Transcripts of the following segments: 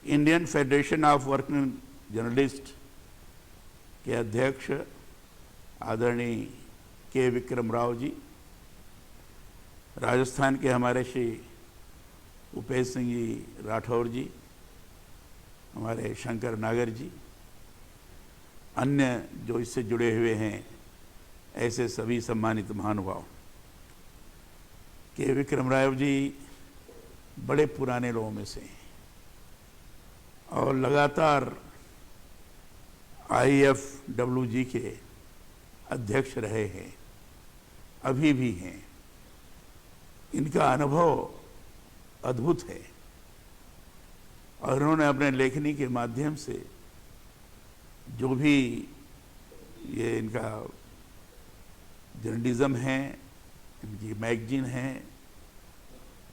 Indian federation of working journalist के अध्यक्ष आदरणीय के विक्रम राव जी, राजस्थान के हमारे श्री उपेश सिंह जी राठौर जी, हमारे शंकर नागर जी, अन्य जो इससे जुड़े हुए हैं ऐसे सभी सम्मानित महानुभाव। के विक्रम राव जी बड़े पुराने लोगों में से हैं और लगातार IFWG के अध्यक्ष रहे हैं, अभी भी हैं। इनका अनुभव अद्भुत है और उन्होंने अपने लेखनी के माध्यम से जो भी ये इनका जर्नलिज्म है, इनकी मैगजीन है,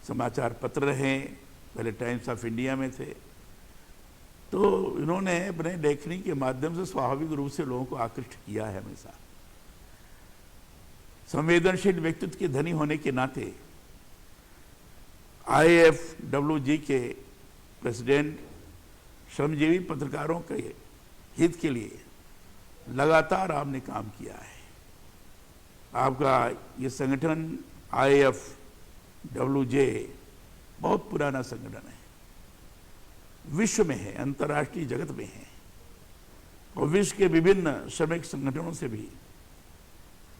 समाचार पत्र हैं, पहले टाइम्स ऑफ इंडिया में थे, तो इन्होंने अपने लेखनी के माध्यम से स्वाभाविक रूप से लोगों को आकृष्ट किया है हमेशा। संवेदनशील व्यक्तित्व के धनी होने के नाते IFWG के प्रेसिडेंट श्रमजीवी पत्रकारों के हित के लिए लगातार आपने काम किया है। आपका ये संगठन IFWJ बहुत पुराना संगठन है, विश्व में है, अंतर्राष्ट्रीय जगत में है और विश्व के विभिन्न श्रमिक संगठनों से भी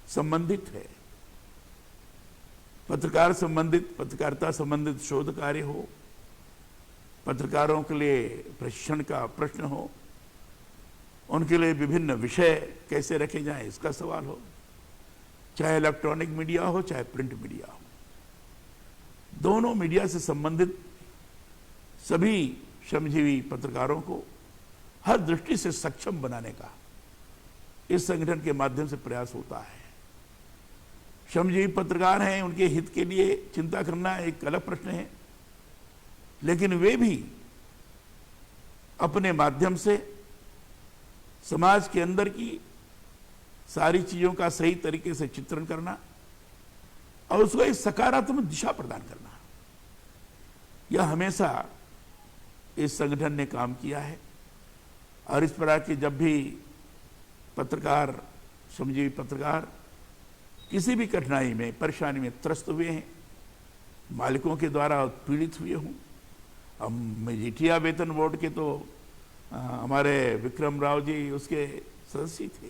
संबंधित है। पत्रकारिता संबंधित शोध कार्य हो, पत्रकारों के लिए प्रशिक्षण का प्रश्न हो, उनके लिए विभिन्न विषय कैसे रखे जाएं इसका सवाल हो, चाहे इलेक्ट्रॉनिक मीडिया हो चाहे प्रिंट मीडिया हो, दोनों मीडिया से संबंधित सभी श्रमजीवी पत्रकारों को हर दृष्टि से सक्षम बनाने का इस संगठन के माध्यम से प्रयास होता है। श्रमजीवी पत्रकार हैं, उनके हित के लिए चिंता करना एक अलग प्रश्न है, लेकिन वे भी अपने माध्यम से समाज के अंदर की सारी चीजों का सही तरीके से चित्रण करना और उसको एक सकारात्मक दिशा प्रदान करना, यह हमेशा इस संगठन ने काम किया है। और इस प्रकार के जब भी पत्रकार, श्रमजीवी पत्रकार किसी भी कठिनाई में, परेशानी में त्रस्त हुए हैं, मालिकों के द्वारा पीड़ित हुए हों, अब मजीठिया वेतन बोर्ड के तो हमारे विक्रम राव जी उसके सदस्य थे,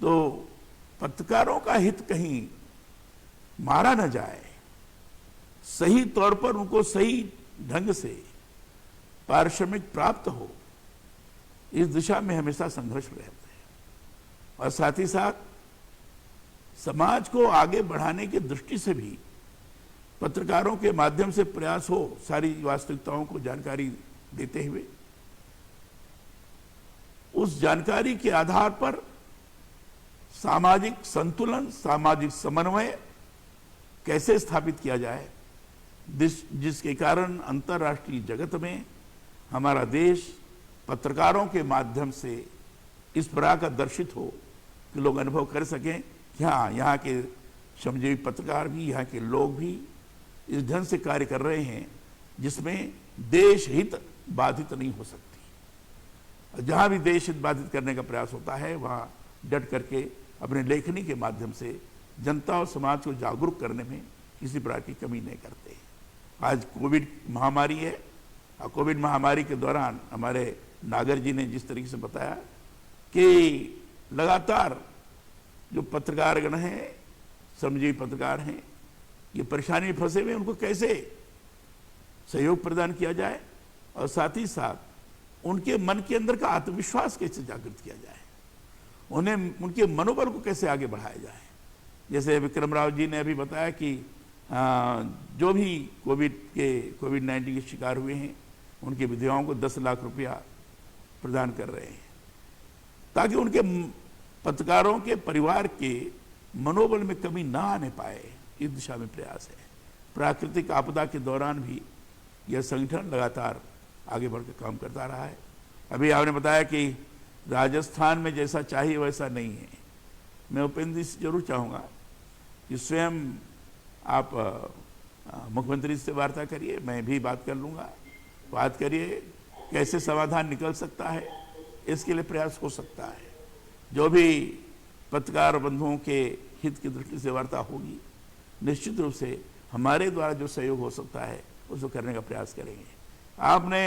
तो पत्रकारों का हित कहीं मारा न जाए, सही तौर पर उनको सही ढंग से पारिश्रमिक प्राप्त हो, इस दिशा में हमेशा संघर्ष रहता है। और साथ ही साथ समाज को आगे बढ़ाने की दृष्टि से भी पत्रकारों के माध्यम से प्रयास हो सारी वास्तविकताओं को जानकारी देते हुए, उस जानकारी के आधार पर सामाजिक संतुलन, सामाजिक समन्वय कैसे स्थापित किया जाए, जिसके कारण अंतर्राष्ट्रीय जगत में हमारा देश पत्रकारों के माध्यम से इस प्रकार का दर्शित हो कि लोग अनुभव कर सकें कि हाँ, यहाँ के श्रमजीवी पत्रकार भी, यहाँ के लोग भी इस ढंग से कार्य कर रहे हैं जिसमें देश हित बाधित नहीं हो सकती। जहाँ भी देश हित बाधित करने का प्रयास होता है वहाँ डट करके अपने लेखनी के माध्यम से जनता और समाज को जागरूक करने में किसी प्रकार की कमी नहीं करते। आज कोविड महामारी है और कोविड महामारी के दौरान हमारे नागर जी ने जिस तरीके से बताया कि लगातार जो पत्रकारगण हैं, श्रमजीवी पत्रकार हैं, ये परेशानी में फंसे हुए, उनको कैसे सहयोग प्रदान किया जाए और साथ ही साथ उनके मन के अंदर का आत्मविश्वास कैसे जागृत किया जाए, उन्हें उनके मनोबल को कैसे आगे बढ़ाया जाए। जैसे विक्रम राव जी ने अभी बताया कि जो भी कोविड-19 के शिकार हुए हैं उनके विधवाओं को 10 लाख रुपया प्रदान कर रहे हैं ताकि उनके पत्रकारों के परिवार के मनोबल में कमी ना आने पाए, इस दिशा में प्रयास है। प्राकृतिक आपदा के दौरान भी यह संगठन लगातार आगे बढ़कर काम करता रहा है। अभी आपने बताया कि राजस्थान में जैसा चाहिए वैसा नहीं है। मैं उपेंद्र जी से जरूर चाहूँगा कि स्वयं आप मुख्यमंत्री से वार्ता करिए, मैं भी बात कर लूँगा बात करिए, कैसे समाधान निकल सकता है, इसके लिए प्रयास हो सकता है। जो भी पत्रकार बंधुओं के हित की दृष्टि से वार्ता होगी, निश्चित रूप से हमारे द्वारा जो सहयोग हो सकता है उसको करने का प्रयास करेंगे। आपने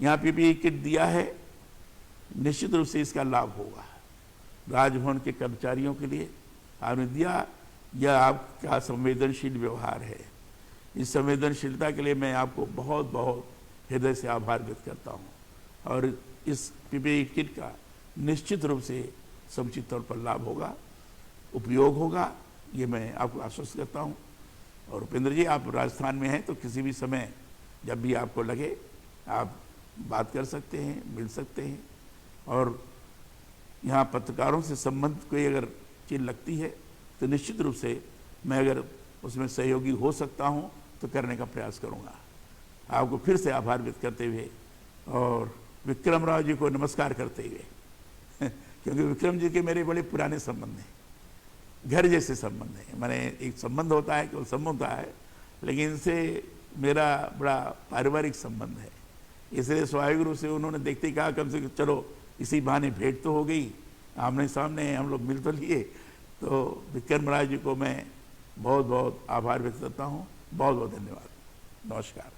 यहाँ पीपीई किट दिया है, निश्चित रूप से इसका लाभ होगा। राजभवन के कर्मचारियों के लिए आपने दिया, यह आपका संवेदनशील व्यवहार है। इस संवेदनशीलता के लिए मैं आपको बहुत बहुत हृदय से आभार व्यक्त करता हूँ। और इस पीपीई किट का निश्चित रूप से समुचित तौर पर लाभ होगा, उपयोग होगा, ये मैं आपको आश्वस्त करता हूँ। और उपेंद्र जी, आप राजस्थान में हैं तो किसी भी समय जब भी आपको लगे आप बात कर सकते हैं, मिल सकते हैं। और यहाँ पत्रकारों से संबंध कोई अगर चीज़ लगती है तो निश्चित रूप से मैं अगर उसमें सहयोगी हो सकता हूँ तो करने का प्रयास करूँगा। आपको फिर से आभार व्यक्त करते हुए और विक्रम राव जी को नमस्कार करते हुए क्योंकि विक्रम जी के मेरे बड़े पुराने संबंध हैं, घर जैसे संबंध है। मैंने एक संबंध होता है, केवल संबंध होता है, लेकिन इनसे मेरा बड़ा पारिवारिक संबंध है। इसलिए स्वाभाविक रूप से उन्होंने देखते ही कहा कम से कम चलो इसी बहाने भेंट तो हो गई, आमने सामने हम लोग मिल तो लिए। तो विक्रम राज जी को मैं बहुत बहुत आभार व्यक्त करता हूँ। बहुत बहुत धन्यवाद। नमस्कार।